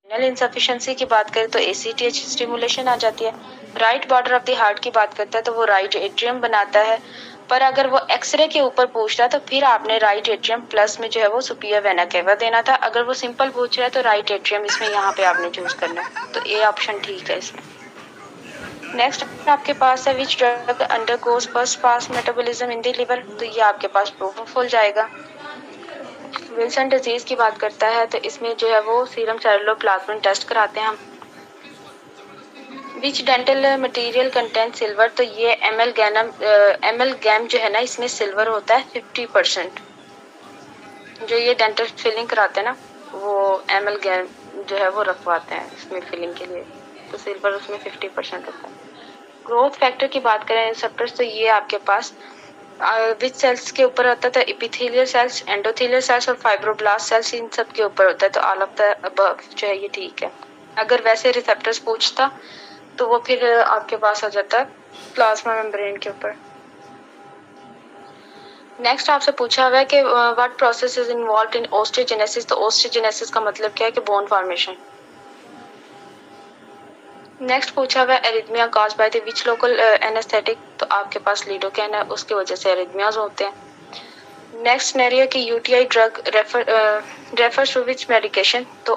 Renal insufficiency की बात करें तो ACTH स्टिमुलेशन आ जाती है। Right border of the heart की बात करता है तो वो राइट एट्रियम बनाता है। पर अगर वो एक्सरे के ऊपर पूछ रहा है तो फिर आपने राइट एट्रियम प्लस में जो है वो सुपीरियर वेना केवा देना था। अगर वो सिंपल पूछ रहा है तो राइट एट्रियम इसमें यहाँ पे आपने चूज करना है, तो ए ऑप्शन ठीक है इसमें। नेक्स्ट आपके पास है which drug undergoes first pass metabolism in the liver, तो ये आपके पास प्रोपोफॉल जाएगा। विल्सन डिजीज की बात करता है तो इसमें जो है वो सीरम सेरुलोप्लाज्मिन टेस्ट कराते हैं हम। विच डेंटल मटेरियल कंटेंट सिल्वर, तो ये एमएलगैम जो है ना इसमें सिल्वर होता है 50%। जो ये डेंटल फिलिंग कराते हैं ना वो एमएलगैम जो है वो रखवाते हैं इसमें फिलिंग के लिए, तो सिल्वर उसमें 50% होता है। ग्रोथ फैक्टर की बात करें रिसेप्टर्स, तो ये आपके पास विच सेल्स के ऊपर होता है, तो एपिथेलियल सेल्स, एंडोथेलियल सेल्स और फाइब्रोब्लास्ट सेल्स, इन सब के ऊपर होता है। तो ऑल ऑफ द अबव जो है ये ठीक है। अगर वैसे रिसेप्टर्स पूछता तो वो फिर आपके पास आ जाता है प्लाज्मा मेम्ब्रेन के ऊपर। नेक्स्ट आपसे पूछा हुआ है कि what process is involved in osteogenesis, तो ओस्टियोजेनेसिस का मतलब क्या है कि बोन फॉर्मेशन। नेक्स्ट पूछा हुआ है arrhythmia cause by the which local anaesthetic, तो आपके पास लिडोकैन है, उसकी वजह से एरिथमियाज होते हैं। नेक्स्ट सिनेरियो की UTI drug refers to which medication, तो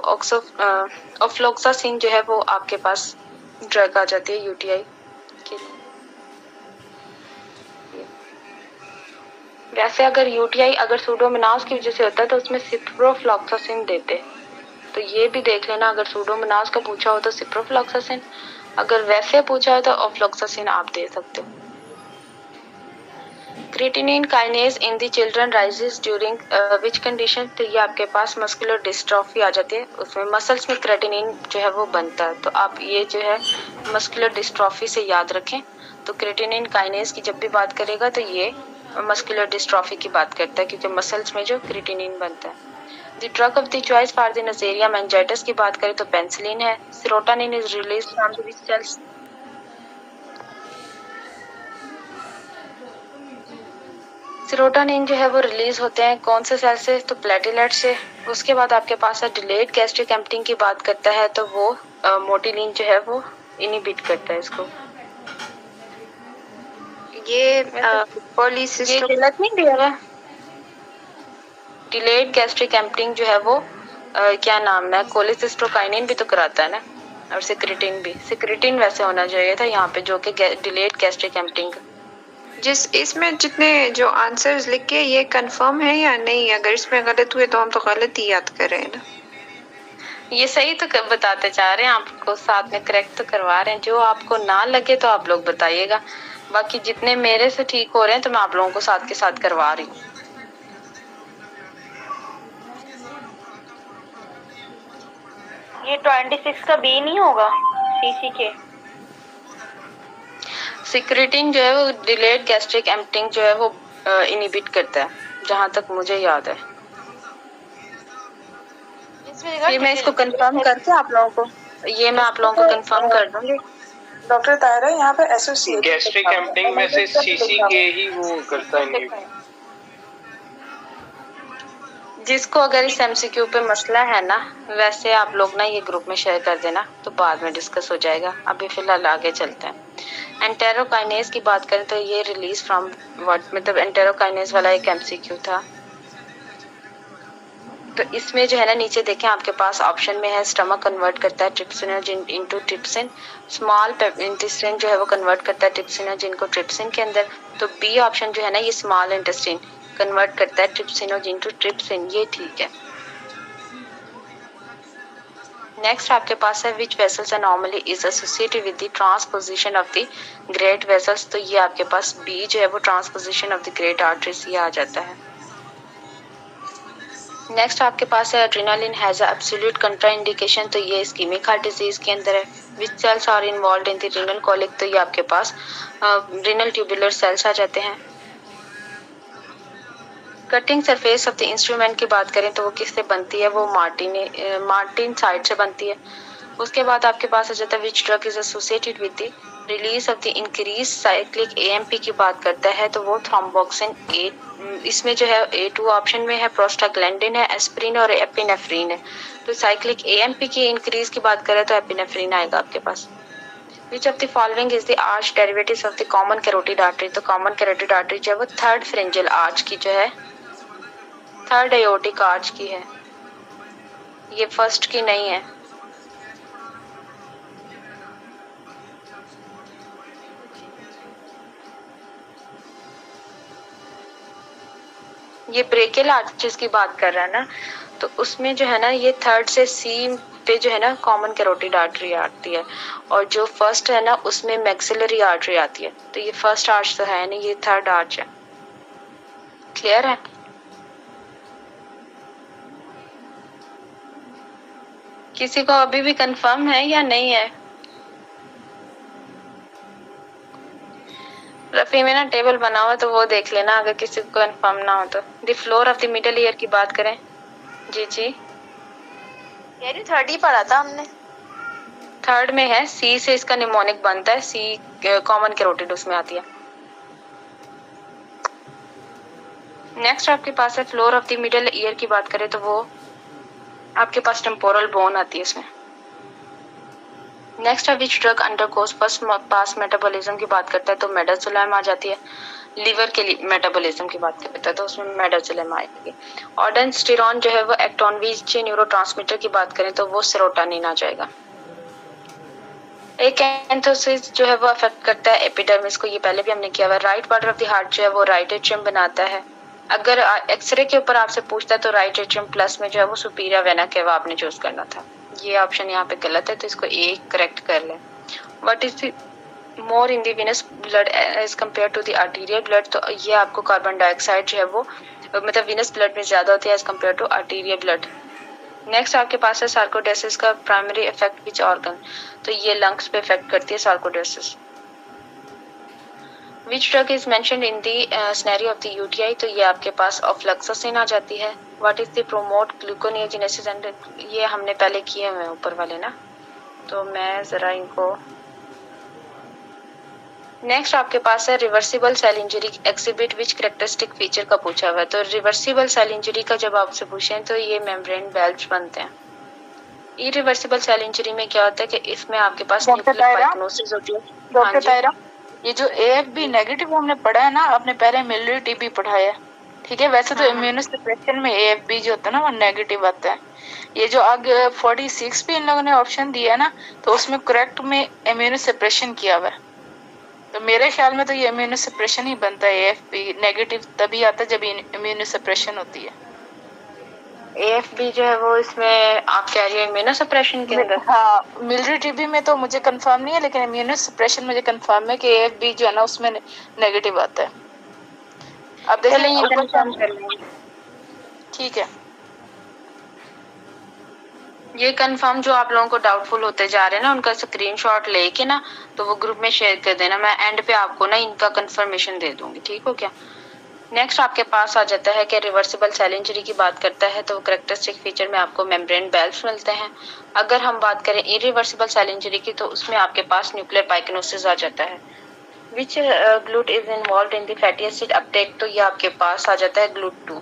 ऑफ्लोक्सासिन जो है वो आपके पास ड्रग आ जाती है यूटीआई की। वैसे अगर यूटीआई अगर सूडोमोनास की वजह से होता है तो उसमें सिप्रोफ्लॉक्सासिन देते, तो ये भी देख लेना। अगर सूडोमोनास का पूछा हो तो सिप्रोफ्लॉक्सासिन, अगर वैसे पूछा हो तो ऑफ्लॉक्सासिन आप दे सकते हो। Creatinine kinase in the children rises during which condition, तो ये आपके पास मस्कुलर डिस्ट्रॉफी आ जाती है, उसमें मसल्स में क्रिएटिनिन जो है वो बनता है, तो आप ये जो है मस्कुलर डिस्ट्रॉफी से याद रखें। तो क्रिएटिनिन काइनेज की जब भी बात करेगा तो ये मस्कुलर डिस्ट्रॉफी की बात करता है क्योंकि मसल्स में जो क्रिएटिनिन बनता है। The drug of the choice for the Neisseria meningitis की बात करें तो पेनिसिलिन है। Serotonin is release from the cells, serotonin जो है वो रिलीज होते हैं कौन से सेल से, तो प्लेटलेट से। उसके बाद आपके पास है डिलेड गैस्ट्रिक एम्प्टिंग की बात करता है तो वो मोटिलिन जो है वो इनिबिट करता है इसको। ये गलत नहीं दिया हुआ। डिलेड गैस्ट्रिक एम्प्टिंग जो है वो क्या नाम है, कोलिसिस्टोकाइनिन भी तो कराता है ना, और सिक्रेटिन भी। सिक्रेटिन वैसे होना चाहिए था यहाँ पे जो कि डिलेड गैस्ट्रिक एम्प्टिंग। जिस इसमें जितने जो आंसर्स लिखे ये कंफर्म है या नहीं, अगर इसमें गलत हुए तो हम तो गलत ही याद कर रहे हैं ना। ये सही तो बताते जा रहे हैं आपको, साथ में करेक्ट तो करवा रहे हैं। जो आपको ना लगे तो आप लोग बताइएगा, बाकी जितने मेरे से ठीक हो रहे हैं तो मैं आप लोगों को साथ के साथ करवा रही हूँ। ये 26 का बी नहीं होगा सीसी के। सिक्रेटिन जो है वो डिलेड गैस्ट्रिक एम्प्टिंग जो है वो इनिबिट करता है, जहां तक मुझे याद है। ये मैं इसको कंफर्म करके आप लोगों को, ये मैं आप लोगों को कंफर्म कर दूंगी। डॉक्टर तायरा यहाँ पे एसोसिएट गैस्ट्रिक एम्प्टिंग में से सीसी के ही वो करता है। जिसको अगर इस एमसीक्यू पे मसला है ना, वैसे आप लोग ना ये ग्रुप में शेयर कर देना तो बाद में डिस्कस हो जाएगा। अभी फिलहाल आगे चलते हैं। एंटेरोकाइनेज की बात करें तो ये रिलीज फ्रॉम व्हाट, मतलब एंटेरोकाइनेज वाला एक एमसीक्यू था। तो इसमें जो है ना नीचे देखें आपके पास ऑप्शन में है स्टमक कन्वर्ट करता है trypsinogen into trypsin, small intestine जो है वो कन्वर्ट करता है ट्रिप्सिनोजिन को ट्रिप्सिन के अंदर। तो बी ऑप्शन जो है ना ये स्मॉल इंटेस्टाइन कन्वर्ट करता है ट्रिप्सिनोजिन टू ट्रिप्सिन, ये ठीक है। नेक्स्ट आपके पास है which vessels anomaly is associated with the transposition of the great vessels, तो ये आपके पास बी जो है वो transposition of the great arteries ये आ जाता है। नेक्स्ट आपके पास है एड्रेनालिन हैज एब्सोल्यूट कंट्राइंडिकेशन, तो ये इस्कीमिक हार्ट डिजीज के अंदर है। Which cells are involved in the renal colic, तो ये आपके पास रीनल ट्यूबुलर सेल्स आ जाते हैं। Cutting surface of the instrument की बात करें तो वो किससे बनती है, वो मार्टिन साइड से बनती है। उसके बाद आपके पास आ जाता है विच drug is associated with the release of the increase cyclic AMP की बात करता है तो वो थ्रोम्बोक्सिन ए, इसमें जो है A2 ऑप्शन में है, प्रोस्टाग्लैंडिन है, एस्पिरिन और एपिनेफ्रिन है। तो साइक्लिक एएमपी की इंक्रीज की बात करें तो एपिनेफ्रिन आएगा आपके पास। Which of the following is the arch derivatives of the common carotid artery? तो common carotid artery जो है वो थर्ड फ्रिंजल आर्च की जो है, थर्ड aortic आर्च की है, ये फर्स्ट की नहीं है। ये ब्रेकियल आर्चेस की बात कर रहा है ना, तो उसमें जो है ना ये थर्ड से सी पे जो है ना कॉमन कैरोटिड आर्टरी आती है, और जो फर्स्ट है ना उसमें मैक्सिलरी आर्टरी आती है। तो ये फर्स्ट आर्च तो है नहीं, ये थर्ड आर्च है। क्लियर है? किसी को अभी भी कंफर्म है या नहीं है? रफी में ना टेबल बना हुआ तो वो देख लेना अगर किसी को कंफर्म ना हो तो। The floor of the middle ear की बात करें। जी जी यार थर्ड ही पढ़ा था हमने। थर्ड में है, सी से इसका निमोनिक बनता है, सी कॉमन कैरोटिड उसमें आती है। नेक्स्ट आपके पास है floor of the middle ear की बात करें तो वो आपके पास टेम्पोरल बोन आती है इसमें। नेक्स्ट है which drug undergoes first pass metabolism की बात करता है तो मेडाजोलैम आ जाती है। लीवर के लिए मेटाबॉलिज्म की बात करता है तो उसमें मेडाजोलैम आएगी। ऑर्डेनस्टेरॉन जो है वो एक्टोनवीज न्यूरोट्रांसमीटर की बात करें तो वो सेरोटोनिन आ जाएगा। एकेंथोसिस जो है वो अफेक्ट करता है एपिडर्मिस को, ये पहले भी हमने किया हुआ। Right part of the heart जो है वो राइट एट्रियम बनाता है। अगर एक्सरे के ऊपर आपसे पूछता है तो राइट एट्रियम प्लस में जो है वो सुपीरियर वेना केवा आपने चूज करना था। ये ऑप्शन यहाँ पे गलत है तो इसको ए करेक्ट कर लें। What is the more in the venous blood as compare to the arterial blood, तो ये आपको कार्बन डाइऑक्साइड जो है वो मतलब विनस ब्लड में ज्यादा होती है as compare to arterial blood. Next आपके पास है सार्कोडेसिस का प्राइमरी इफेक्ट विच ऑर्गन, तो ये लंग्स पे इफेक्ट करती है sarcoidosis. Which drug is mentioned in the scenario of the UTI, तो ये आपके पास ऑफ्लैक्सोसिन आ जाती है। What is the promote gluconeogenesis and, ये हमने पहले किए हुए हैं ऊपर वाले ना, तो मैं जरा इनको। नेक्स्ट आपके पास है रिवर्सिबल सेल इंजरी एक्सिबिट विच कैरेक्टरिस्टिक फीचर का पूछा हुआ है। तो रिवर्सिबल सेल इंजरी का जब आपसे पूछें तो ये मेम्ब्रेन वेल्व्स बनते हैं। इरिवर्सिबल सेल इंजरी में क्या होता है कि इसमें आपके पास न्यूक्लियर फाइब्रोसिस होती है। डॉक्टर तायरा, ये जो AFB नेगेटिव हमने पढ़ा है ना, आपने पहले मिलिट्री टीबी पढ़ाया, ठीक है। वैसे तो इम्यूनोसप्रेशन में AFB जो होता है ना वो नेगेटिव आता है। ये जो आगे 46 भी इन लोगों ने ऑप्शन दिया है ना, तो उसमें करेक्ट में इम्यूनोसप्रेशन किया हुआ है। तो मेरे ख्याल में तो ये इम्यूनोसप्रेशन ही बनता है। AFB नेगेटिव तभी आता है जब इम्यूनोसप्रेशन होती है। AFB जो है वो इसमें आप कह रही है इम्यूनोसप्रेशन के अंदर। हाँ, मिलिट्री टीबी में तो मुझे कंफर्म नहीं है, लेकिन इम्यूनोसप्रेशन मुझे कंफर्म है कि AFB जो है ना उसमें नेगेटिव आता है। अब देखिए, ठीक है, ये कंफर्म जो आप लोगों को डाउटफुल होते जा रहे हैं ना, उनका स्क्रीनशॉट लेके ना तो वो ग्रुप में शेयर कर देना। मैं एंड पे आपको ना इनका कंफर्मेशन दे दूंगी, ठीक हो क्या। नेक्स्ट आपके पास आ जाता है कि रिवर्सिबल सेल इंजरी की बात करता है तो कैरेक्टरिस्टिक फीचर में आपको मेम्ब्रेन वेल्व्स मिलते हैं। अगर हम बात करें इरिवर्सिबल सेल इंजरी की तो उसमें आपके पास न्यूक्लियर पाइकोनोसिस आ जाता है। Which GLUT is involve in the fatty acid uptake, तो ये आपके पास आ जाता है GLUT2।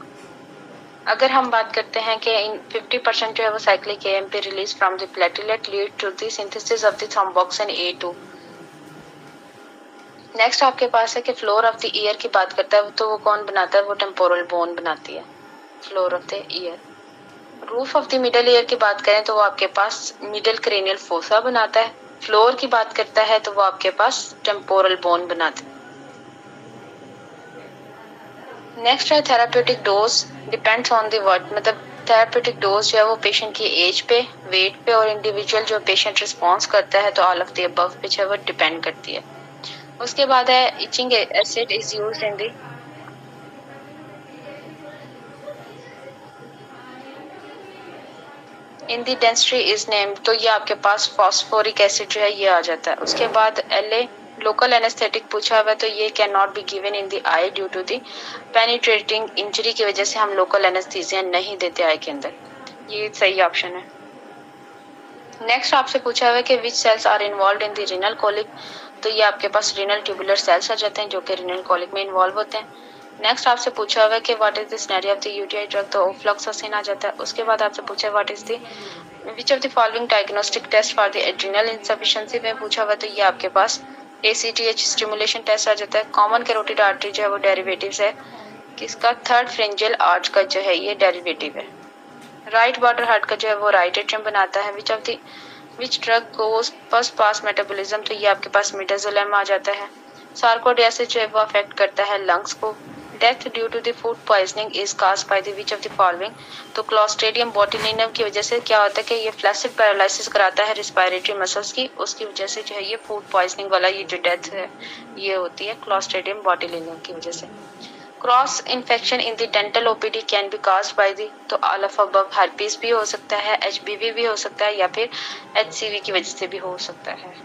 अगर हम बात करते हैं कि इन 50% जो है वो cyclic AMP release from the platelet lead to the synthesis of the thromboxane A2। Next आपके पास है कि फ्लोर ऑफ द ईयर की बात करता है तो वो कौन बनाता है, वो टेम्पोरल बोन बनाती है floor of the year. Roof of the middle ear की बात करें तो वो आपके पास मिडल क्रेनियल फोसा बनाता है। फ्लोर की बात करता है तो वो आपके पास टेम्पोरल बोन बनाता है। नेक्स्ट है therapeutic dose depends on the word, मतलब थेराप्यूटिक डोज जो है वो पेशेंट की एज पे, वेट पे और इंडिविजुअल जो पेशेंट रिस्पॉन्स करता है तो ऑल ऑफ द अबव पे जो है वो डिपेंड करती है। उसके बाद है etching acid is used in the density is name, तो ये आपके पास फॉस्फोरिक एसिड जो है ये आ जाता है। उसके बाद LA लोकल एनेस्थेटिक पूछा हुआ है तो ये can not be given in the eye due to the penetrating injury की वजह से हम लोकल एनेस्थीसिया नहीं देते आई के अंदर, ये सही ऑप्शन है। नेक्स्ट आपसे पूछा हुआ है कि which cells are involve in the renal colic, तो ये आपके पास रीनल ट्यूबुलर सेल्स आ जाते हैं जो कि रीनल कोलिक में इन्वॉल्व होते हैं। नेक्स्ट आपसे पूछा हुआ है कि what is the scenario of the UTI drug, तो ओफ्लॉक्सासिन आ जाता है। उसके बाद आपसे पूछा what is the which of the following diagnostic test for the adrenal insufficiency में पूछा हुआ है, तो ये आपके पास ACTH स्टिमुलेशन टेस्ट आ जाता है। कॉमन कैरोटिड आर्टरी जो है वो डेरिवेटिव्स है किसका, थर्ड फ्रिंजियल आर्च का जो है ये डेरिवेटिव है। राइट वाटर हार्ट का जो है वो राइट एट्रियम बनाता है। Which drug goes first pass metabolism, तो ये आपके पास मिडाजोलम आ जाता है। सार्कोडियासिस जो है वो अफेक्ट करता है लंग्स को। Death due to the food poisoning is caused by the which of the following, तो क्लोस्ट्रिडियम बोटुलिनम की वजह से क्या होता है कि ये फ्लैसिड पैरालिसिस कराता है रिस्पायरेटरी मसल्स की, उसकी वजह से जो है ये फूड पॉइजनिंग वाला ये जो डेथ है ये होती है क्लोस्ट्रिडियम बोटुलिनम की वजह से। Cross infection in the dental OPD can be caused by the, तो ऑल ऑफ अबव हर्पीस भी हो सकता है, HBV भी हो सकता है या फिर HCV की वजह से भी हो सकता है।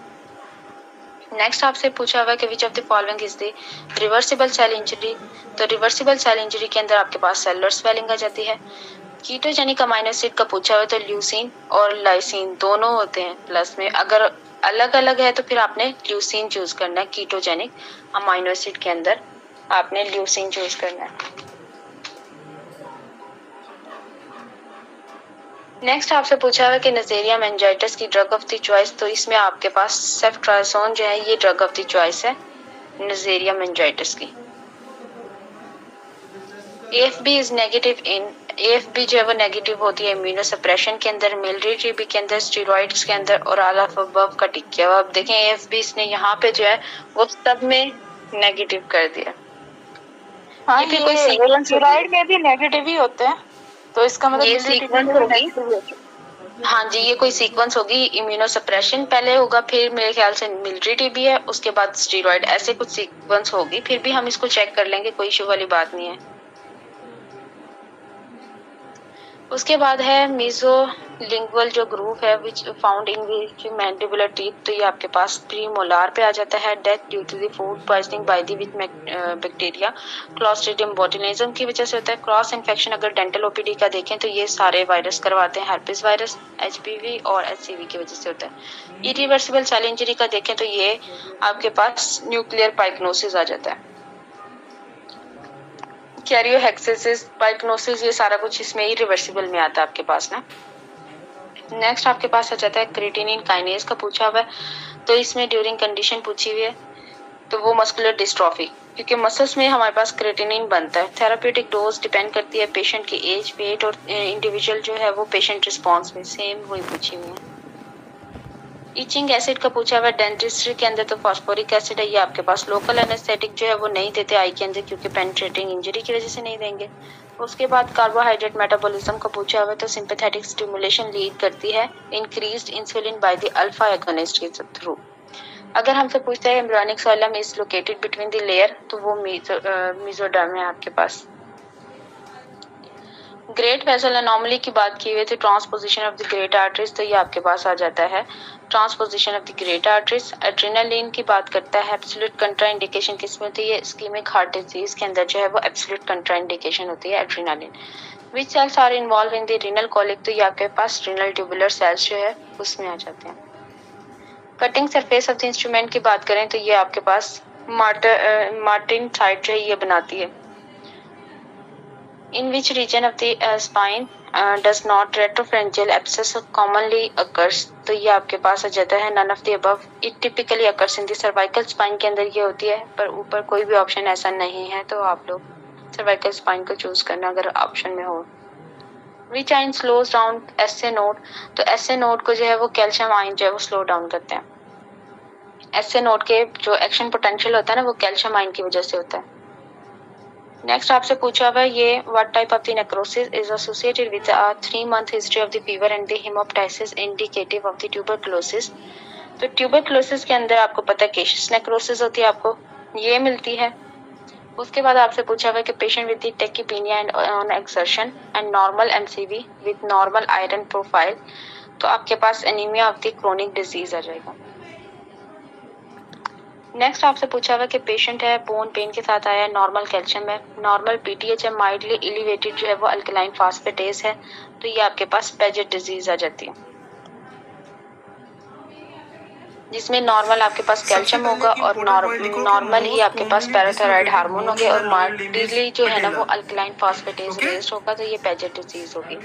नेक्स्ट आपसे पूछा हुआ है कि which of the following is the reversible cell injury, तो रिवर्सिबल सेल इंजरी के अंदर आपके पास सेलुलर स्वेलिंग आ जाती है। कीटोजेनिक अमाइनो एसिड का पूछा हुआ है, तो ल्यूसीन और लाइसिन दोनों होते हैं प्लस में, अगर अलग अलग है तो फिर आपने ल्यूसीन चूज करना है। कीटोजेनिक अमाइनो एसिड के अंदर आपने ल्यूसीन चूज करना है। नेक्स्ट आपसे पूछा है कि नज़ेरिया मेनिंजाइटिस की ड्रग ऑफ द चॉइस, तो इसमें आपके पास सेफ्ट्राजोन जो है ये ड्रग ऑफ द चॉइस है नज़ेरिया मेनिंजाइटिस की। AFB is negative in, AFB जो है वो नेगेटिव होती है इम्यूनो सप्रेशन के अंदर, मिलिट्री टीबी के अंदर, स्टेरॉइड्स के अंदर और ऑल ऑफ अबव का टिक किया। अब देखें AFB इसने यहाँ पे जो है वो सब में नेगेटिव कर दिया। हाँ, ये फिर कोई सीक्वेंस स्टेरॉइड में भी नेगेटिव ही होते हैं, तो इसका मतलब ये मिलिट्री सीक्वेंस टीबी में होगी। नेगेटिव ही होते हैं। हाँ जी, ये कोई सीक्वेंस होगी, इम्यूनो सप्रेशन पहले होगा, फिर मेरे ख्याल से मिलिट्री टीबी है, उसके बाद स्टेरॉइड, ऐसे कुछ सीक्वेंस होगी। फिर भी हम इसको चेक कर लेंगे, कोई इशू वाली बात नहीं है। उसके बाद है मीजोलिंगुअल जो ग्रूव है which found in the mandibular teeth, तो ये आपके पास प्रीमोलार पे आ जाता है। Death due to the food poisoning by the which bacteria Clostridium botulism की वजह से होता है। क्रॉस इन्फेक्शन अगर डेंटल ओपीडी का देखें तो ये सारे वायरस करवाते हैं, हर्पिस वायरस, HPV और HCV की वजह से होता है। इरिवर्सिबल सेल इंजरी का देखें तो ये आपके पास न्यूक्लियर पाइग्नोसिस आ जाता है, कैरियोहेक्सिस, पाइग्नोसिस, ये सारा कुछ इसमें इरिवर्सिबल में आता है आपके पास ना। नेक्स्ट आपके पास आ जाता है क्रिएटिनिन काइनेज का पूछा हुआ है, तो इसमें ड्यूरिंग कंडीशन पूछी हुई है, तो वो मस्कुलर डिस्ट्रॉफी, क्योंकि मसल्स में हमारे पास क्रिएटिनिन बनता है। थेराप्यूटिक डोज डिपेंड करती है पेशेंट की एज, वेट और इंडिविजुअल जो है वो पेशेंट रिस्पॉन्स में, सेम वही पूछी हुई है। इचिंग एसिड का पूछा हुआ है, डेंटिस्ट्री के अंदर तो फास्फोरिक एसिड है, ये आपके पास लोकल एनेस्थेटिक जो है वो नहीं देते आई के अंदर, क्योंकि पेनिट्रेटिंग इंजरी की वजह से नहीं देंगे। उसके बाद कार्बोहाइड्रेट मेटाबॉलिज्म का पूछा हुआ है, तो सिंपैथेटिक स्टिमुलेशन लीड करती है increased insulin by the alpha agonist के थ्रू। अगर हमसे पूछता है embryonic coelom is located between the layer, तो वो मेसोडर्म है आपके पास। ग्रेट वेसल एनॉमली की बात की हुई थी, transposition of the great arteries, तो ये आपके पास आ जाता है transposition of the great arteries. Adrenaline की बात करता है, एब्सोल्यूट कंट्राइंडिकेशन किसमें होती है, इस्कीमिक हार्ट डिजीज के अंदर जो है वो एब्सोल्यूट कंट्राइंडिकेशन होती है adrenaline. Which cells are involve in the renal colic, तो ये आपके पास रीनल ट्यूबुलर सेल्स जो है उसमें आ जाते हैं। Cutting surface of the instrument की बात करें तो ये आपके पास मार्टिन साइट जो है ये बनाती है। In which region of the spine does not retropharyngeal abscess commonly occurs, तो ये आपके पास आ जाता है none of the above. It typically occurs in the cervical spine के अंदर ये होती है, पर ऊपर कोई भी ऑप्शन ऐसा नहीं है, तो आप लोग cervical spine को चूज करना अगर ऑप्शन में हो। Which ion slows down SA node, तो SA node को जो है वो कैल्शियम आयन जो है वो स्लो डाउन करते हैं। SA node के जो एक्शन पोटेंशियल होता है ना वो कैल्शियम आयन की वजह से होता है। नेक्स्ट आपसे पूछा हुआ है ये what type of the necrosis is associated with a 3-month history of the fever and the haemoptysis indicative of the tuberculosis, तो ट्यूबरकुलोसिस के अंदर आपको पता है केशियस नेक्रोसिस होती है, आपको ये मिलती है। उसके बाद आपसे पूछा हुआ है कि patient with the tachypnea and on exertion and normal MCV with normal iron profile, तो आपके पास anaemia of the chronic disease आ जाएगा। नेक्स्ट आपसे पूछा हुआ कि पेशेंट है बोन पेन के साथ आया है, नॉर्मल कैल्शियम है, नॉर्मल PTH है, माइल्डली एलिवेटेड जो है वो अल्कलाइन फास्फेटेज है, तो ये आपके पास पेजेट डिजीज आ जाती है। जिसमें नॉर्मल आपके पास कैल्शियम होगा और नॉर्मल ही आपके पास पैराथायराइड हार्मोन होंगे और मार्टिली जो है ना वो अल्कलाइन फॉस्फेटेज रेस्ट होगा, तो ये पेजेट डिजीज होगी।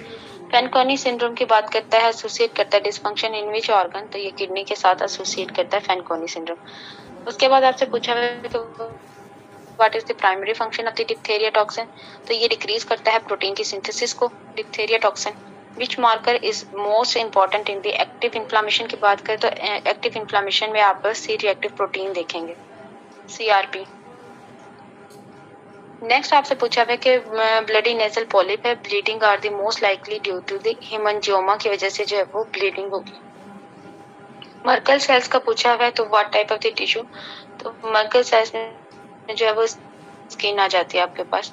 फैनकोनी सिंड्रोम की बात करता है, एसोसिएट करता है डिसफंक्शन इन विच ऑर्गन, तो ये किडनी के साथ एसोसिएट करता है फैनकोनी सिंड्रोम। उसके बाद आपसे पूछा है what is the primary function of the diphtheria toxin, तो ये डिक्रीज करता है प्रोटीन की सिंथेसिस को diphtheria toxin. Which marker is most important in the active inflammation की बात करें तो एक्टिव इन्फ्लामेशन में आप सी रिएक्टिव प्रोटीन देखेंगे, CRP। नेक्स्ट आपसे पूछा है कि ब्लडी नेजल पॉलिप है, bleeding are the most likely due to the haemangioma की वजह से जो है वो ब्लीडिंग होगी। मर्कल सेल्स का पूछा है तो what type of the tissue, तो मर्कल सेल्स में जो है वो स्किन आ जाती है आपके पास।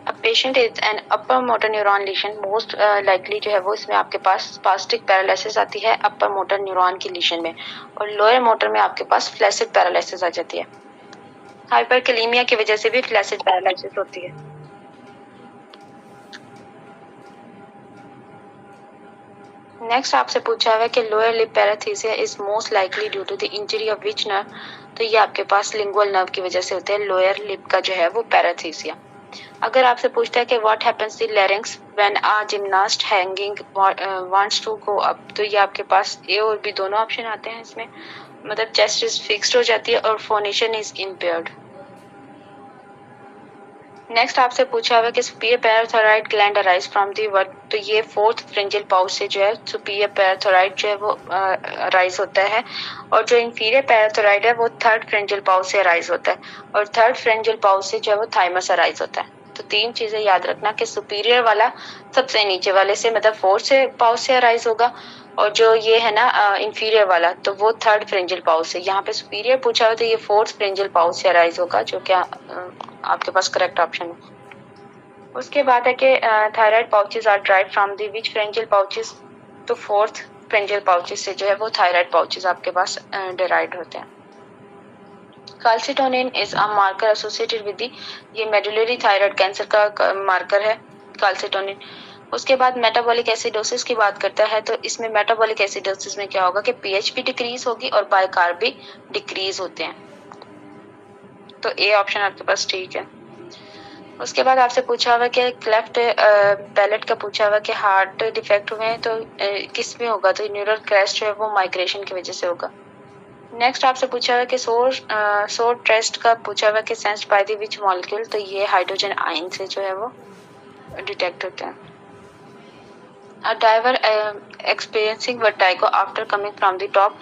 A patient is an upper motor neuron lesion, most likely जो है वो इसमें आपके पास स्पास्टिक पैरालिसिस आती है अपर मोटर न्यूरॉन की लीशन में, और लोअर मोटर में आपके पास फ्लैसिड पैरालिसिस आ जाती है। हाइपरकैलेमिया की वजह से भी फ्लैसिड पैरालिसिस होती है। नेक्स्ट आपसे हुआ है कि lower lip paraesthesia is most likely due to the injury of which nerve, तो ये आपके पास लिंगुअल नर्व की वजह से होता है लोअर लिप का जो है वो पैराथीसिया। अगर आपसे पूछता है कि what happens the larynx when a gymnast hanging wants to go up, तो ये आपके पास ए और बी दोनों ऑप्शन आते हैं इसमें, मतलब चेस्ट इज फिक्स्ड हो जाती है और फोनेशन इज इम्पेयर्ड। नेक्स्ट आपसे पूछा हुआ कि superior parathyroid gland arise from the word, तो ये फोर्थ फ्रिंजियल पाउच से जो है सुपीरियर पैराथायराइड जो है वो अराइज होता है, और जो इंफीरियर पैराथायराइड है वो थर्ड फ्रिंजियल पाउच से अराइज होता है, और थर्ड फ्रिंजियल पाउच से जो है वो थाइमस अराइज होता है। तो तीन चीजें याद रखना कि सुपीरियर वाला सबसे नीचे वाले से मतलब फोर्थ से पाउच से अराइज होगा, और जो ये है ना इंफीरियर वाला तो वो थर्ड फ्रिंजियल पाउच से। यहाँ पे सुपीरियर पूछा हुआ तो ये फोर्थ फ्रिंजियल पाउच से अराइज होगा, जो क्या आपके पास करेक्ट ऑप्शन है। उसके बाद है कि thyroid pouches are drive from the which pharyngeal pouches, तो फोर्थ फ्रिंजियल पाउचेस से जो है वो थायराइड पाउचेस आपके पास डिराइव होते हैं। Calcitonin is a marker associated with the, ये मेडुलरी थायराइड कैंसर का मार्कर है कैल्सिटोनिन। उसके बाद मेटाबॉलिक एसिडोसिस की बात करता है, तो इसमें मेटाबॉलिक एसिडोसिस में क्या होगा कि पीएच भी डिक्रीज होगी और बायकार्ब भी डिक्रीज होते हैं, तो ए ऑप्शन आपके पास ठीक है। उसके बाद आपसे पूछा हुआ कि क्लेफ्ट पैलेट का पूछा हुआ कि हार्ट डिफेक्ट हुए हैं तो किस में होगा, तो न्यूरल क्रैश जो है वो माइग्रेशन की वजह से होगा। नेक्स्ट आपसे पूछा हुआ कि सोर टेस्ट का पूछा हुआ कि sensed bye the which molecule, तो ये हाइड्रोजन आयन से जो है वो डिटेक्ट होते हैं। A diver experiencing vertigo after coming from the top,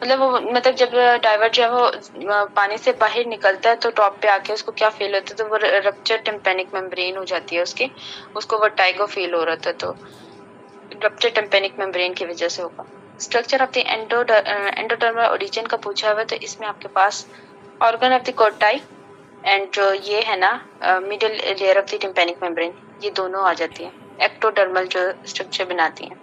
मतलब जब डाइवर जो है वो पानी से बाहर निकलता है तो टॉप पे आके उसको क्या फील होता है, तो वो रप्चर टिम्पेनिक मेम्ब्रेन हो जाती है उसको वर्टाइगो फील हो रहा था, तो रप्चर टिम्पेनिक मेम्ब्रेन की वजह से होगा। Structure of the endodermal origin का पूछा हुआ है, तो इसमें आपके पास ऑर्गन ऑफ द कोर्टाई एंड जो ये है ना middle layer of the tympanic membrane, ये दोनों आ जाती है, एक्टोडर्मल जो स्ट्रक्चर बनाती हैं।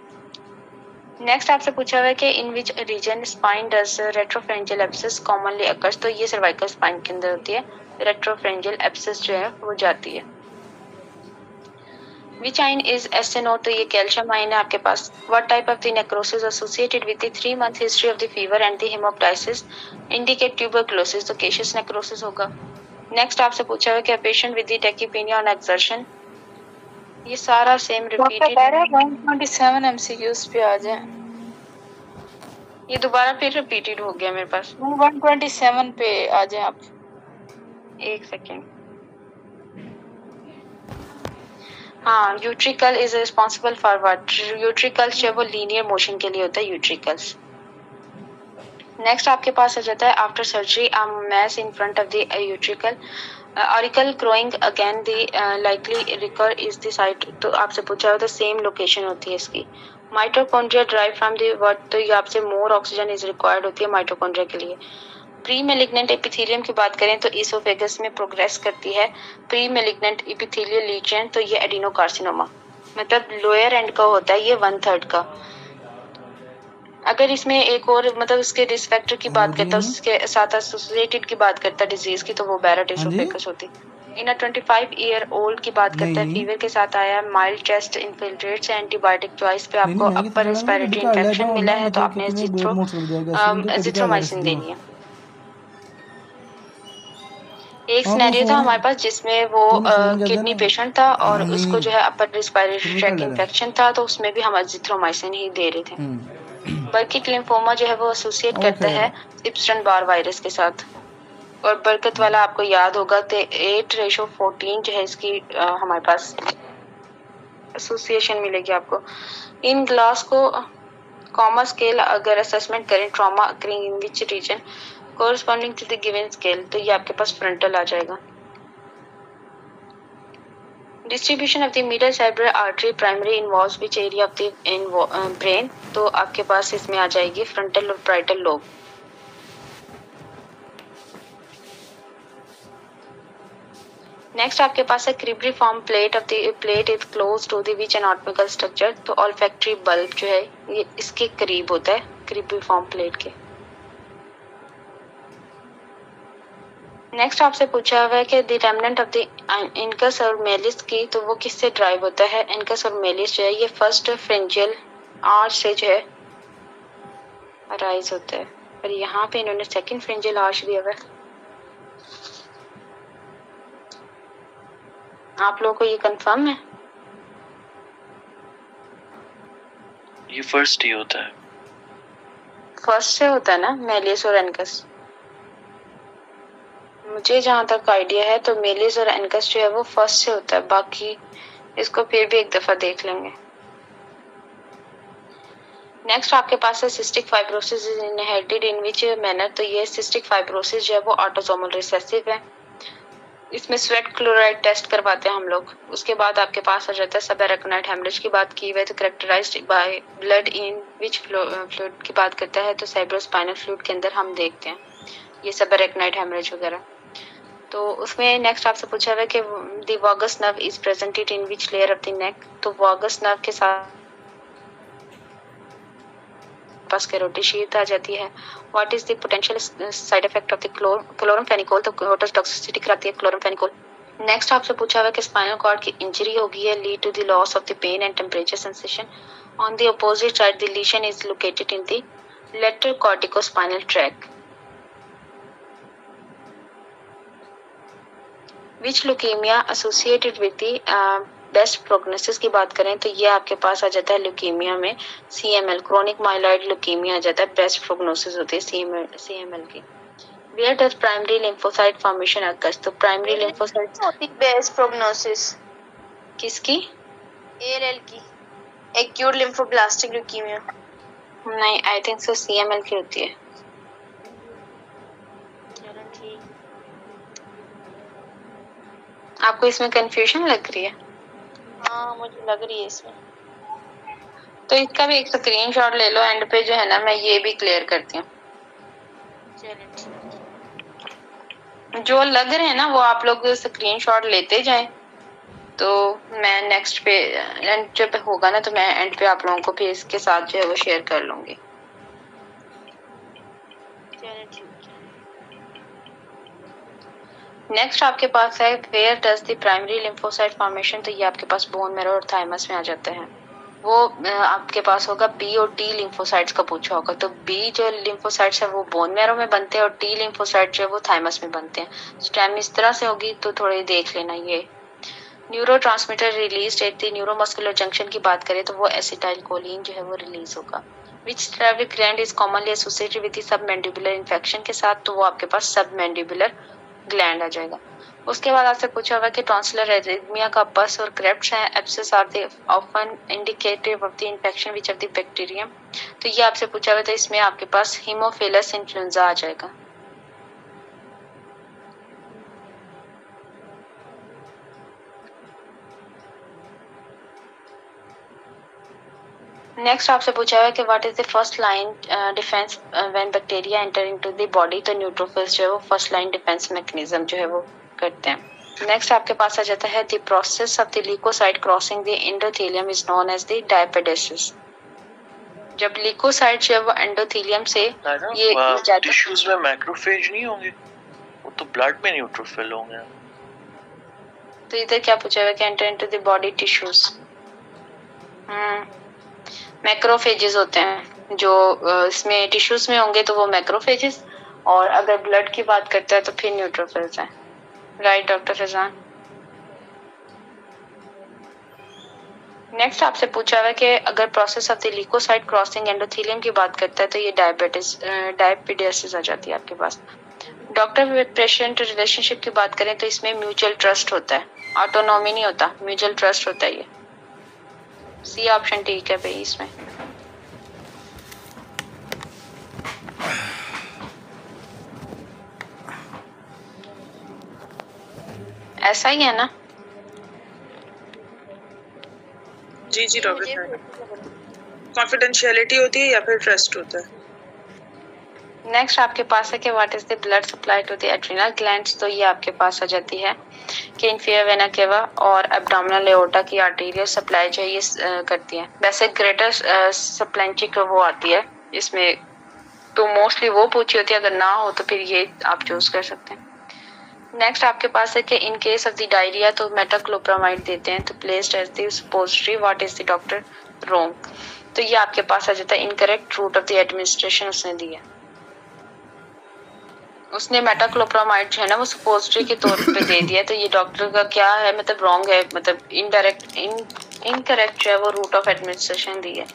नेक्स्ट आपसे पूछा हुआ है कि in which region spine does retropharyngeal abscess commonly occurs, तो ये सर्वाइकल स्पाइन के अंदर होती है, रेट्रोफ्रेंजियल एब्सिस जो है वो जाती है। विच आइन इज SNO, तो ये कैल्शियम आइन है आपके पास। What type of the necrosis associated with the 3 month history of the fever and the haemoptysis indicate tuberculosis, तो केशियस नेक्रोसिस होगा। नेक्स्ट आपसे पूछा हुआ है कि patient with the tachypnea on exertion, ये सारा सेम रिपीटेड 127 MCQs पे आ जाए, ये दोबारा फिर रिपीटेड हो गया मेरे पास। 127 पे आ जाए आप, एक सेकेंड। हाँ, utricle is responsible for what, utricle जो है वो लीनियर मोशन के लिए होता है यूट्रिकल्स। नेक्स्ट आपके पास आ जाता है after surgery a mass in front of the utricle, auricle growing again the likely recur is the site, तो आपसे पूछा हो तो सेम लोकेशन होती है इसकी। Mitochondria drive from the what, तो ये आपसे मोर ऑक्सीजन इज रिक्वायर्ड होती है माइटोकॉन्ड्रिया के लिए। प्री मेलिग्नेंट एपिथेलियम की बात करें तो इसोफेगस में प्रोग्रेस करती है प्री मेलिग्नेंट एपिथेलियल लीजन, तो ये एडिनोकार्सिनोमा मतलब लोअर एंड का होता है, ये 1/3 का। अगर इसमें एक और मतलब उसके रिस्क फैक्टर की बात करता है, उसके साथ एसोसिएटेड की बात करता है डिजीज की, तो वो बैरेट इसोफेगस होती है। इन 25-year-old की बात करते हैं, नहीं। फीवर के साथ आया, mild chest infiltrates, antibiotic choice पे नहीं आपको मैं अपर रेस्पिरेटरी इन्फेक्शन मिला है तो आपने एजिथ्रोमाइसिन देनी है। एक हाँ वो सिनेरियो था फोन हमारे पास जिसमें वो तुम फोन कर किडनी देना। पेशेंट था और नहीं उसको जो है अपर रेस्पिरेटरी तुम कर ट्रैक लेना। इन्फेक्शन था, तो उसमें भी हम एजिथ्रोमाइसिन ही दे रहे थे। बर्किट लिम्फोमा जो है वो एसोसिएट करता है इप्स्टन बार वायरस के साथ। और बरकत वाला आपको याद होगा तो 8:14 जो है इसकी हमारे पास एसोसिएशन मिलेगी आपको। इन ग्लास को कॉमा स्केल अगर असेसमेंट करें, trauma occurring in which reason corresponding to the given scale, तो ये आपके पास फ्रंटल आ जाएगा। Distribution of the middle cerebral artery primary involves which area of the brain, तो आपके पास इसमें आ जाएगी फ्रंटल और पाइटल लोब। नेक्स्ट आपके पास है cribriform plate of the plate is close to the which anatomical structure, तो ऑल्फैक्टरी बल्ब जो है ये इसके करीब होता है क्रिब्रिफॉर्म प्लेट के। नेक्स्ट आपसे पूछा हुआ है कि the remnant of the incus और मेलिस की, तो वो किससे ड्राइव होता है? इनकस और मेलिस जो है ये फर्स्ट फ्रिंजियल आर्च से जो है अराइज होता है, पर यहाँ पे इन्होंने सेकंड फ्रिंजियल आर्च दिया हुआ है। आप लोगों को ये कंफर्म है? ये फर्स्ट ही होता है। फर्स्ट से होता है ना मेलिस और इनकस? मुझे जहाँ तक आइडिया है तो मेलिस और एनकस जो है वो फर्स्ट से होता है, बाकी इसको फिर भी एक दफा देख लेंगे। नेक्स्ट आपके पास है cystic fibrosis is inherited in which manner, तो ये सिस्टिक फाइब्रोसिस जो है वो ऑटोसोमल रिसेसिव है। इसमें स्वेट क्लोराइड टेस्ट करवाते हैं हम लोग। उसके बाद आपके पास आ जाता है सबएराकनाइड हेमरेज की बात की हुई है, तो characterized by blood in which fluid की बात करता है, तो सेरेब्रोस्पाइनल फ्लूइड के अंदर हम देखते हैं ये सबएराकनाइड हेमरेज वगैरह। तो उसमें नेक्स्ट आपसे पूछा हुआ है कि the vagus nerve is presented in which layer of the neck, तो वागस नर्व के साथ पास कैरोटिड शीथ आ जाती है। What is the potential side effect of the chloramphenicol, तो होटस टॉक्सिसिटी कराती है क्लोरमफेनिकोल। नेक्स्ट आपसे पूछा हुआ है कि स्पाइनल कॉर्ड की इंजरी होगी है lead to the loss of the pain and temperature sensation. On the opposite side the lesion is located in the lateral corticospinal track. Which leukemia associated with the best prognosis की बात करें तो ये आपके पास आ जाता है ल्यूकेमिया में CML क्रोनिक माइलॉइड ल्यूकेमिया आ जाता है, बेस्ट प्रोग्नोसिस होती है CML की। Where does primary lymphocyte formation occurs, तो प्राइमरी लिम्फोसाइट होती बेस्ट प्रोग्नोसिस किसकी? ALL की, एक्यूट लिम्फोब्लास्टिक ल्यूकेमिया। नहीं, आई थिंक सो CML की होती है। चलो ठीक। आपको इसमें कंफ्यूजन लग रही है? हाँ मुझे लग रही है इसमें। तो इसका भी एक स्क्रीनशॉट ले लो, एंड पे जो है ना मैं ये भी क्लियर करती हूँ। चलो ठीक। जो लग रहे हैं ना वो आप लोग स्क्रीनशॉट लेते जाएं, तो मैं नेक्स्ट पे एंड जब होगा ना तो मैं एंड पे आप लोगों को भी इसके साथ जो है वो शेयर कर लूंगी। चलो ठीक। नेक्स्ट आपके पास है where does the primary lymphocyte formation, तो ये आपके पास बोन मैरो और थाइमस में आ जाते हैं। वो आपके पास होगा B और T लिम्फोसाइट्स का पूछा होगा, तो B जो लिम्फोसाइट्स है वो बोन मैरो में बनते हैं और T लिम्फोसाइट जो है वो थाइमस में बनते हैं। स्टेम इस तरह से होगी, तो थोड़ी देख लेना। ये neurotransmitter release at the neuromuscular junction की बात करें तो वो एसिटाइलकोलिन जो है वो रिलीज होगा। Which cerebral gland is commonly associated with the submandibular infection के साथ, तो वो आपके पास सबमैंडिबुलर ग्लैंड आ जाएगा। उसके बाद आपसे पूछा हुआ कि टॉन्सिलर एरिथमिया का पस और क्रेप्ट्स हैं, abscess are the often indicative of the infection which of the bacterium, तो ये आपसे पूछा हुआ था। इसमें आपके पास हीमोफिलस इन्फ्लुएंजा आ जाएगा। नेक्स्ट आपसे पूछा हुआ है कि what is the first line defence when bacteria enter into the body, तो न्यूट्रोफिल्स जो है वो फर्स्ट लाइन डिफेंस मैकेनिज्म जो है वो करते हैं। नेक्स्ट आपके पास आ जाता है the process of the leukocyte crossing the endothelium is known as the diapedesis. जब ल्यूकोसाइट जो है वो एंडोथेलियम से टिश्यूज में मैक्रोफेज नहीं होंगे, वो तो ब्लड में न्यूट्रोफिल होंगे। तो इधर क्या पूछा हुआ है कि enter into the body tissues. Macrophages होते हैं जो इसमें टिश्यूज में होंगे तो वो मैक्रोफेजेस, और अगर ब्लड की बात करता है तो फिर न्यूट्रोफिल्स हैं। Right doctor Faizan. नेक्स्ट आपसे पूछा हुआ है कि अगर process of the leukocyte crossing endothelium की बात करता है तो ये डायबिटीज आ जाती है आपके पास। डॉक्टर पेशेंट रिलेशनशिप की बात करें तो इसमें म्यूचुअल ट्रस्ट होता है, ऑटोनॉमी नहीं होता, म्यूचुअल ट्रस्ट होता है। ये सी ऑप्शन ठीक है भाई इसमें। ऐसा ही है ना? जी जी डॉक्टर। कॉन्फिडेंशियलिटी होती है या फिर ट्रस्ट होता है? नेक्स्ट आपके पास है कि what is the blood supply to the adrenal glands. तो ये आपके पास आ जाती है कि इन्फीरियर वेना केवा और एब्डोमिनल एओर्टा की आर्टेरियल सप्लाई जो ये करती है। वैसे ग्रेटर सप्लेंचिक वो आती है इसमें, तो मोस्टली वो पूछी होती है, अगर ना हो तो फिर ये आप चूज कर सकते हैं। नेक्स्ट आपके पास है कि in case of the diarrhoea तो मेटाक्लोप्रामाइड देते हैं, तो placed as the suppository what is the doctor wrong. तो ये आपके पास आ जाता है incorrect route of the administration उसने दी है। उसने मेटाक्लोप्रामाइड जो है ना वो सपोजिटरी के तौर पे दे दिया, तो ये डॉक्टर का क्या है मतलब रॉन्ग है, मतलब इनडायरेक्ट इनकरेक्ट जो है वो रूट ऑफ एडमिनिस्ट्रेशन दी है।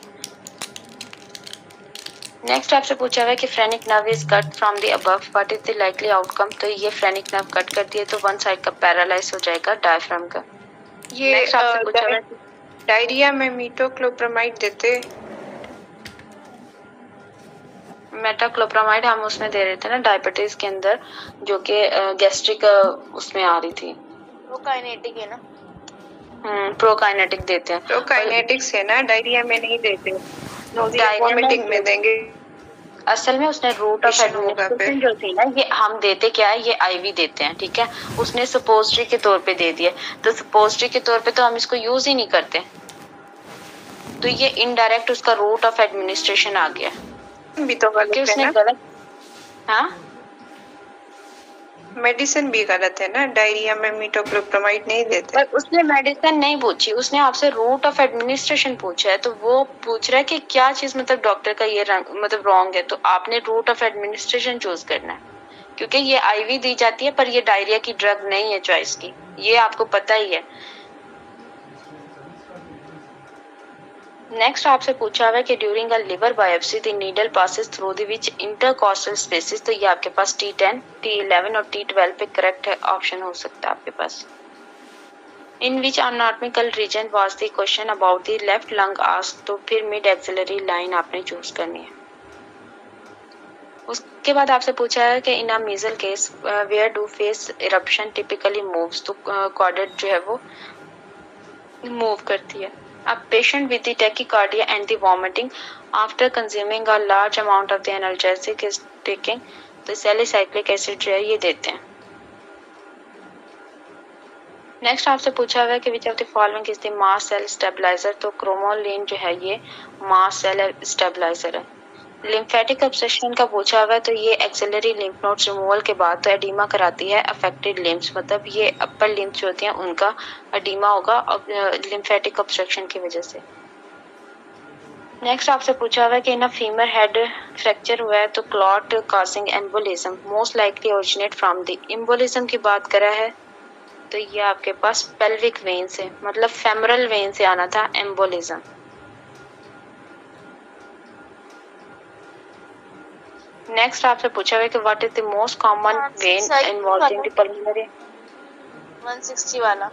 नेक्स्ट आपसे पूछा हुआ है कि phrenic nerve is cut from the above what is the likely outcome. तो ये फ्रेनिक नर्व कट कर दिए तो वन साइड का पैरालाइज हो जाएगा डायफ्राम का। ये नेक्स्ट आपसे पूछा हुआ है डायरिया में मीटोक्लोप्रामाइड देते। मेटाक्लोप्रामाइड हम उसमें दे रहे थे ना डायबिटीज के अंदर, जो कि गैस्ट्रिक उसमें आ रही थी। प्रोकाइनेटिक है ना? प्रोकाइनेटिक देते हैं। प्रोकाइनेटिक्स है ना, डायरिया में नहीं देते, डायरिया वोमिटिंग में देंगे। असल में उसने रूट ऑफ एडमिनिस्ट्रेशन जो थी ना, ये हम देते क्या है, ये आईवी देते हैं, ठीक है। उसने सपोजिटरी के तौर पे दे दिया, तो सपोजिटरी के तौर पे तो हम इसको यूज ही नहीं करते, तो ये इनडायरेक्ट उसका रूट ऑफ एडमिनिस्ट्रेशन आ गया भी तो गलत उसने है ना, गलत। हाँ मेडिसिन भी गलत है ना, डायरिया में मीटोक्लोप्रामाइड नहीं देते। पर उसने मेडिसिन नहीं पूछी, उसने आपसे रूट ऑफ एडमिनिस्ट्रेशन पूछा है, तो वो पूछ रहा है कि क्या चीज मतलब डॉक्टर का ये मतलब रॉन्ग है, तो आपने रूट ऑफ एडमिनिस्ट्रेशन चूज करना है, क्योंकि ये आईवी दी जाती है पर ये डायरिया की ड्रग नहीं है चॉइस की, ये आपको पता ही है। नेक्स्ट आपसे पूछा हुआ है कि during a liver biopsy the needle passes through the which intercostal spaces. तो ये आपके पास T10, T11 और T12 पे करेक्ट ऑप्शन हो सकता है आपके पास। In which anatomical region was the question about the left lung asked. तो फिर मिड एक्सिलरी लाइन आपने चूज करनी है। उसके बाद आपसे पूछा है कि in a measles case where do face eruption typically moves. तो कॉर्डेट जो है वो मूव करती है। A patient with the tachycardia and the vomiting after consuming a large amount of the analgesic is taking तो salicylic acid जो है ये देते हैं। नेक्स्ट आपसे पूछा हुआ है कि which of the following is the mast cell stabiliser. तो क्रोमोलिन जो है ये मास्ट सेल स्टेबलाइजर है। लिम्फेटिक ऑब्सेशन का पूछा हुआ है, तो ये एक्सिलरी लिम्फ नोड्स रिमूवल के बाद तो एडिमा कराती है अफेक्टेड लिम्फ्स, मतलब ये अपर लिम्फ्स जो होती हैं उनका एडिमा होगा लिम्फेटिक ऑब्स्ट्रक्शन की वजह से। नेक्स्ट आपसे पूछा हुआ है कि इन फीमर हेड फ्रैक्चर हुआ है तो clot causing embolism most likely originate from the. Embolism की बात करा है तो ये आपके पास पेल्विक वेन से, मतलब फेमरल वेन से आना था एम्बोलिज्म। नेक्स्ट आपसे पूछा हुआ कि what is the most common when involving the pulmonary. 160 वाला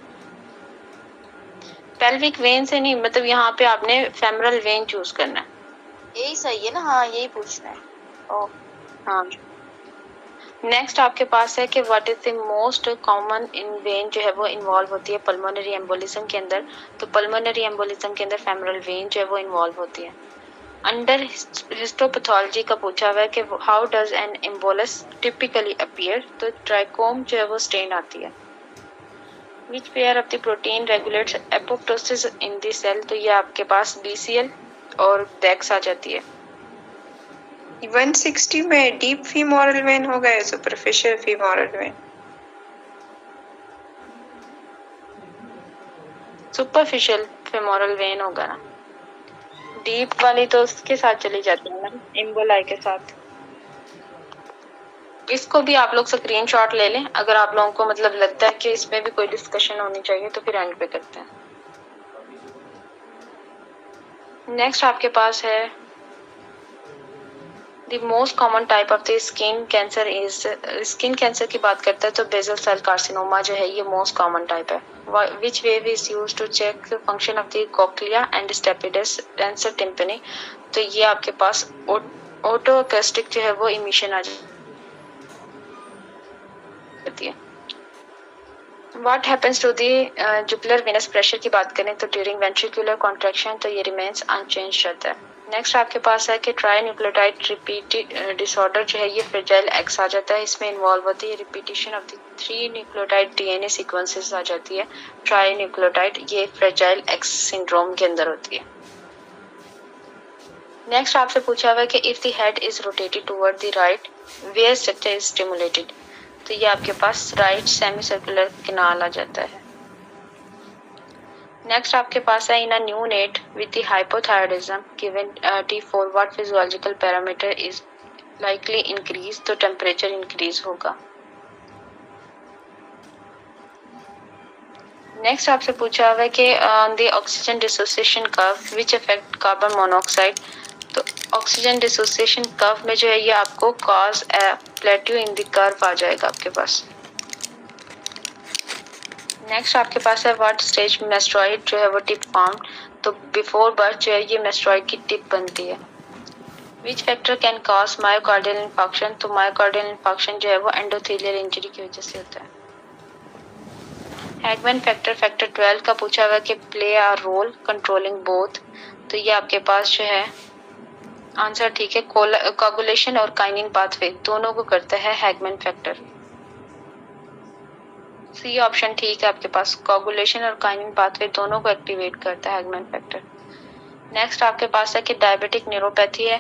पेल्विक वेन से नहीं, मतलब यहाँ पे आपने फेमरल वेन चूज करना है। यही सही है ना? हाँ यही पूछना है। ओ हाँ। नेक्स्ट आपके पास है कि what is the most common in when जो है वो इन्वॉल्व होती है पल्मोनरी एम्बोलिज्म के अंदर। तो पल्मोनरी एम्बोलिज्म के अंदर फेमरल वेन जो है वो इन्वॉल्व होती है। अंडर हिस्टोपैथोलॉजी का पूछा हुआ है कि how does an embolus typically appear. तो ट्राइकोम जो है वो स्टेन आती है। Which pair of the protein regulates apoptosis in the cell. तो ये आपके पास BCL और डेक्स आ जाती है। 160 में डीप फीमोरल वेन होगा या superficial femoral when? Superficial femoral when होगा ना, डीप वाली तो उसके साथ चली जाती है ना, एम्बोलाई के साथ। इसको भी आप लोग स्क्रीनशॉट ले लें, अगर आप लोगों को मतलब लगता है कि इसमें भी कोई डिस्कशन होनी चाहिए तो फिर एंड पे करते हैं। नेक्स्ट आपके पास है the most common type of the skin cancer is, skin cancer की बात करते हैं तो बेसल सेल कार्सिनोमा जो है ये मोस्ट कॉमन टाइप है। Which wave is used to check function of the cochlea and stapedius tensor tympani, तो ये आपके पास ऑटो अकॉस्टिक जो है वो इमिशन आ जाती है। What happens to the jugular venous pressure की बात करें तो ड्यूरिंग वेंट्रिकुलर कॉन्ट्रैक्शन तो ये रिमेन्स अनचेंज रहता है। नेक्स्ट आपके पास है कि ट्राई न्यूक्लियोटाइड रिपीट डिसऑर्डर जो है ये फ्रेजाइल एक्स आ जाता है, इसमें इन्वॉल्व होती है repetition of the 3 nucleotide DNA sequences आ जाती है। ट्राई न्यूक्लियोटाइड ये फ्रेजाइल एक्स सिंड्रोम के अंदर होती है। नेक्स्ट आपसे पूछा हुआ है कि if the head is rotated toward the right where structure is stimulated, तो ये आपके पास राइट सेमी सर्कुलर कैनाल आ जाता है। नेक्स्ट आपके पास है in a neonate with the hypothyroidism given T4 what physiological parameter is likely increase, तो टेम्परेचर इंक्रीज होगा। नेक्स्ट आपसे पूछा हुआ है कि on the oxygen dissociation curve which affect carbon monoxide, तो ऑक्सीजन डिसोसिएशन कर्व में जो है ये आपको cause a plateau in the curve आ जाएगा आपके पास। नेक्स्ट आपके पास है व्हाट स्टेज मेस्ट्रॉइड जो है वो टिप फॉर्म, तो बिफोर बर्थ जो है ये मेस्ट्रॉइड की टिप बनती है। Which factor can cause myocardial infarction, तो मायोकार्डियल इंफार्क्शन जो है वो एंडोथेलियल इंजरी की वजह से होता है। हैगमैन फैक्टर फैक्टर 12 का पूछा हुआ है कि play a role controlling both, तो ये आपके पास जो है आंसर ठीक है, कोगुलेशन और काइनिन पाथवे दोनों को करता है हैगमैन फैक्टर। सी ऑप्शन ठीक है आपके पास, कोगुलेशन और काइनिन पाथवे दोनों को एक्टिवेट करता है हैगमैन फैक्टर। नेक्स्ट आपके पास है कि डायबिटिक न्यूरोपैथी है,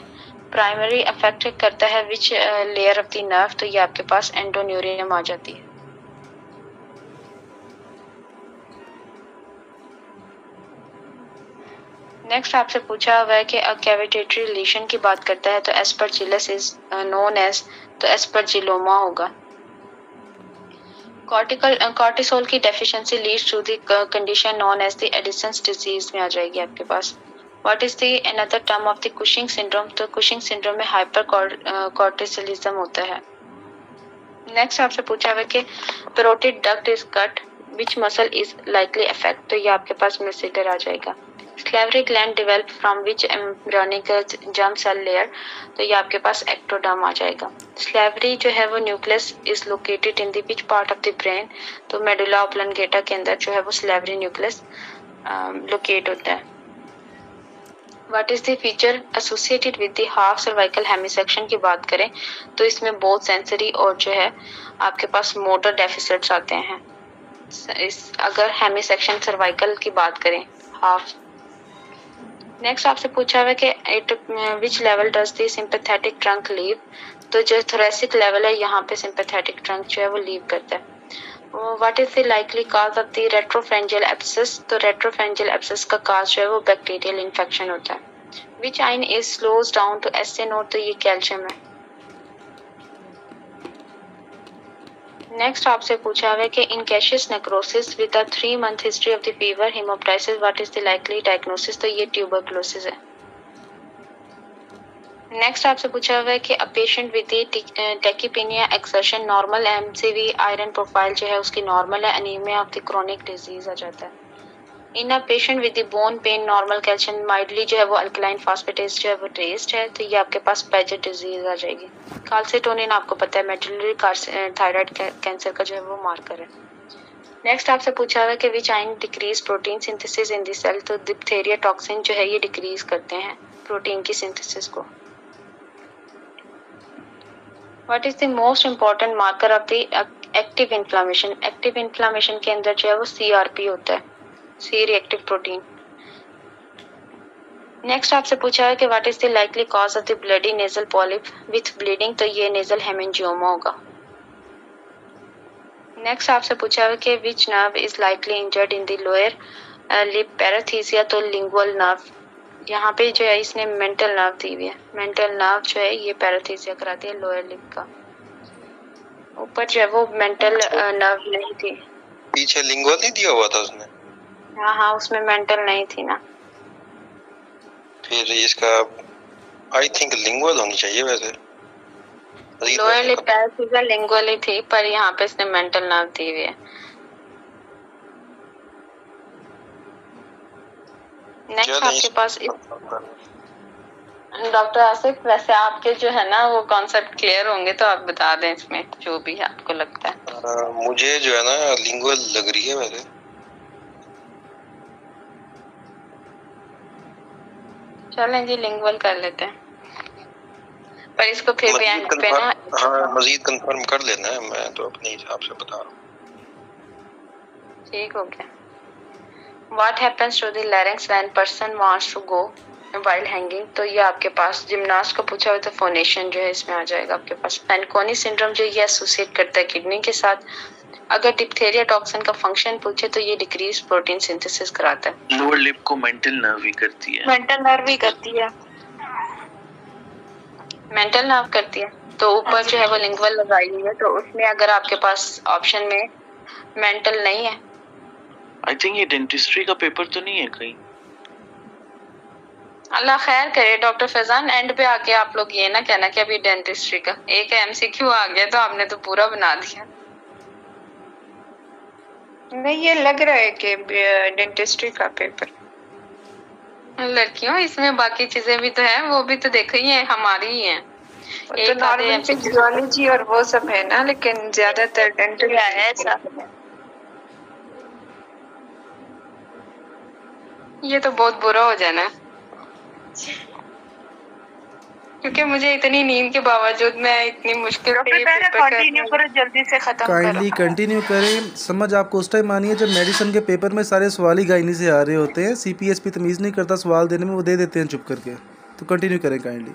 प्राइमरी अफेक्ट करता है विच लेयर ऑफ द नर्व, तो ये आपके पास एंडोन्यूरियम आ जाती है। नेक्स्ट आपसे पूछा हुआ है कि कैविटेटरी लीशन की बात करता है तो एस्परजिलस इज नोन एज, तो एस्परजिलोमा होगा। कॉर्टिसोल की deficiency leads to the condition known as the Addison's disease में आ जाएगी आपके पास। What is the another term of the Cushing syndrome, तो कुशिंग सिंड्रोम में हाइपर कॉर्टिसोलिज्म होता है। नेक्स्ट आपसे पूछा हुआ है कि parotid duct is cut which muscle is likely affect, तो ये आपके पास मिसिडर आ जाएगा। Salivary gland develop from which embryonic germ cell layer, तो ये आपके पास एक्टोडर्म आ जाएगा। स्लेवरी जो है वो nucleus is located in the which part of the brain, तो मेडुला ऑब्लंगेटा के अंदर जो है वो स्लेवरी न्यूक्लियस लोकेट होता है। What is the feature associated with the half cervical hemisection की बात करें तो इसमें बहुत सेंसरी और जो है आपके पास मोटर डेफिसिट्स आते हैं। अगर हेमिसेक्शन सर्वाइकल की बात करें हाफ। नेक्स्ट आपसे पूछा हुआ है कि eight which level does the sympathetic trunk leave, तो जो थोरेसिक लेवल है यहाँ पे सिंपैथेटिक ट्रंक जो है वो लीव करता है। What is the likely cause of the retropharyngeal abscess, तो रेट्रोफेरेंजियल एब्सेस का कॉज जो है वो बैक्टीरियल इन्फेक्शन होता है। Which ion is slows down to SA node, तो ये कैल्शियम है। नेक्स्ट आपसे पूछा हुआ है कि in caseous necrosis with a 3 month history of the fever haemoptysis what is the likely diagnosis, तो ये ट्यूबरकुलोसिस है। नेक्स्ट आपसे पूछा हुआ है कि a patient with tachypnea exertion normal MCV iron profile जो है उसकी नॉर्मल है, anaemia of the chronic disease आ जाता है। In a patient with the bone pain normal calcium mildly जो है वो अल्कलाइन फॉस्फेटेज जो है वो रेज्ड है, तो ये आपके पास पैजेट डिजीज आ जाएगी। कैल्सिटोनिन आपको पता है मेडुलरी थायराइड कैंसर का जो है वो मार्कर है। नेक्स्ट आपसे पूछा हुआ है कि which ion decrease protein synthesis in the cell, तो डिप्थेरिया टॉक्सिन जो है ये डिक्रीज करते हैं प्रोटीन की सिंथेसिस को। What is the most important marker of the active inflammation, active inflammation के अंदर जो है वो CRP होता है, सी रिएक्टिव प्रोटीन। नेक्स्ट आपसे पूछा है कि what is the likely cause of the bloody nasal polyp with bleeding, तो ये नेजल हेमेंजियोमा होगा। नेक्स्ट आपसे पूछा है कि which nerve is likely injured in the lower lip paraesthesia तो लिंगुअल नर्व, यहाँ पे जो है इसने मेंटल नर्व दी हुई है, मेंटल नर्व जो है ये पैराथीसिया कराती है लोअर लिप का। ऊपर जो है वो मेंटल नर्व नहीं थी, पीछे लिंगुअल नहीं दिया हुआ था उसने। हाँ हाँ उसमें मेंटल नहीं थी ना। फिर इसका आई थिंक लिंगुअल होनी चाहिए वैसे। लोअर लिप पैराथीसिया लिंगुअल ही थी, पर यहाँ पे इसने मेंटल नर्व दी हुई है। नेक्स्ट आपके पास डॉक्टर आसिफ, वैसे आपके जो है ना वो कॉन्सेप्ट क्लियर होंगे तो आप बता दें इसमें जो भी है आपको लगता है। मुझे जो है ना लिंगुअल लग रही है वैसे। चलें जी लिंगुअल कर लेते हैं, पर इसको फिर भी एंड पे ना मजीद कंफर्म कर लेना है, मैं तो अपने हिसाब से बता रहा हूँ। ठीक हो गया। What happens to the larynx when person wants to go while hanging? तो ये आपके पास जिम्नास्ट को पूछा हुआ तो फोनेशन जो है इसमें आ जाएगा आपके पास। फैनकोनी सिंड्रोम जो ये एसोसिएट करता है किडनी के साथ। अगर डिप्थेरिया टॉक्सिन का फंक्शन पूछे तो ये डिक्रीज प्रोटीन सिंथेसिस कराता है। लोअर लिप को मेंटल नर्व ही करती है। मेंटल नर्व ही करती है। मेंटल नर्व करती है तो ऊपर जो है वो लिंगुअल लगाई हुई है, तो उसमें अगर आपके पास ऑप्शन में मेंटल नहीं है। आई थिंक ये डेंटिस्ट्री का पेपर तो नहीं है कहीं। अल्लाह खैर करे डॉक्टर फैजान, एंड पे आके आप लोग ये ना कहना कि अभी डेंटिस्ट्री का एक एमसीक्यू आ गया तो आपने तो पूरा बना दिया। नहीं ये लग रहा है कि डेंटिस्ट्री का पेपर। लड़कियों इसमें बाकी चीजें भी तो है, वो भी तो देखो ये हमारी ही है। तो नॉर्मल फिजियोलॉजी और वो सब है ना, लेकिन ज्यादातर डेंटल है ऐसा। ये तो बहुत बुरा हो जाना, क्योंकि मुझे इतनी नींद के बावजूद मैं इतनी मुश्किल से कंटिन्यू करो, जल्दी से खत्म करो। काइंडली कंटिन्यू करें। समझ आपको उस टाइम आनी है जब मेडिसिन के पेपर में सारे सवाल ही गायनी से आ रहे होते हैं। सीपीएसपी तमीज़ नहीं करता सवाल देने में, वो दे देते हैं चुप करके। तो कंटिन्यू करें काइंडली।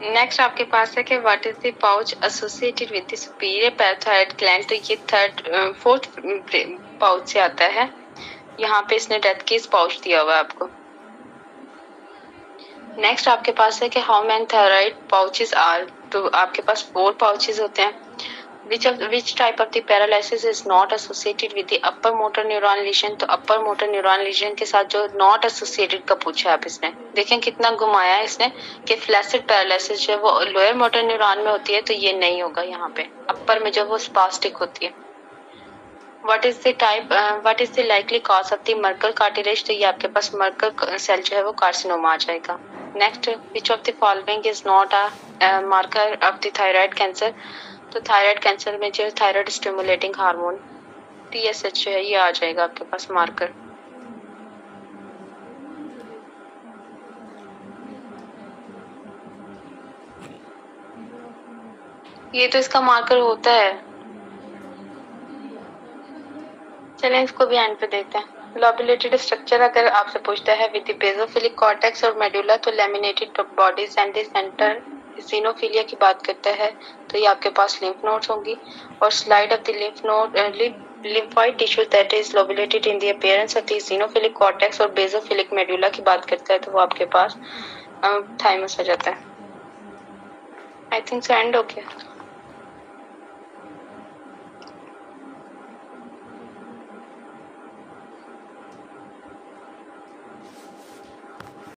नेक्स्ट आपके पास है कि what is the pouch associated with the superior parathyroid gland. तो ये फोर्थ पाउच से आता है। यहाँ पे इसने डेथ केस पाउच दिया हुआ है आपको। नेक्स्ट आपके पास है कि how many thyroid pouches are. तो आपके पास 4 पाउचेस होते हैं। Which type of the paralysis is not associated with the upper motor neuron lesion? तो upper motor neuron lesion के साथ जो not associated का पूछा है आप इसने, देखें कितना घुमाया है इसने कि flaccid paralysis जो है वो lower motor neuron में होती है, तो ये नहीं होगा यहाँ पे। upper में जो वो spastic होती है। What is the likely cause of the Merkel cartilage? तो ये आपके पास Merkel cell जो है वो कार्सिनोमा आ जाएगा। Next, which of the following is not a marker of the thyroid cancer? तो थायराइड कैंसर में जो थायराइड स्टिमुलेटिंग हार्मोन TSH जो है ये आ जाएगा आपके पास मार्कर। ये तो इसका मार्कर होता है। चलें इसको भी एंड पे देखते हैं। लोबुलेटेड स्ट्रक्चर अगर आपसे पूछता है विद द बेसोफिलिक कॉर्टेक्स और मेडुला, तो laminated bodies and the centre eosinophilia की बात करता है, तो ये आपके पास लिम्फ नोड्स होंगी। और slide of the lymph node lymphoid tissue that is lobulated in the appearance of the xenophilic cortex और basophilic medulla की बात करता है, तो वो आपके पास थाइमस आ जाता है। आई थिंक सो एंड हो गया।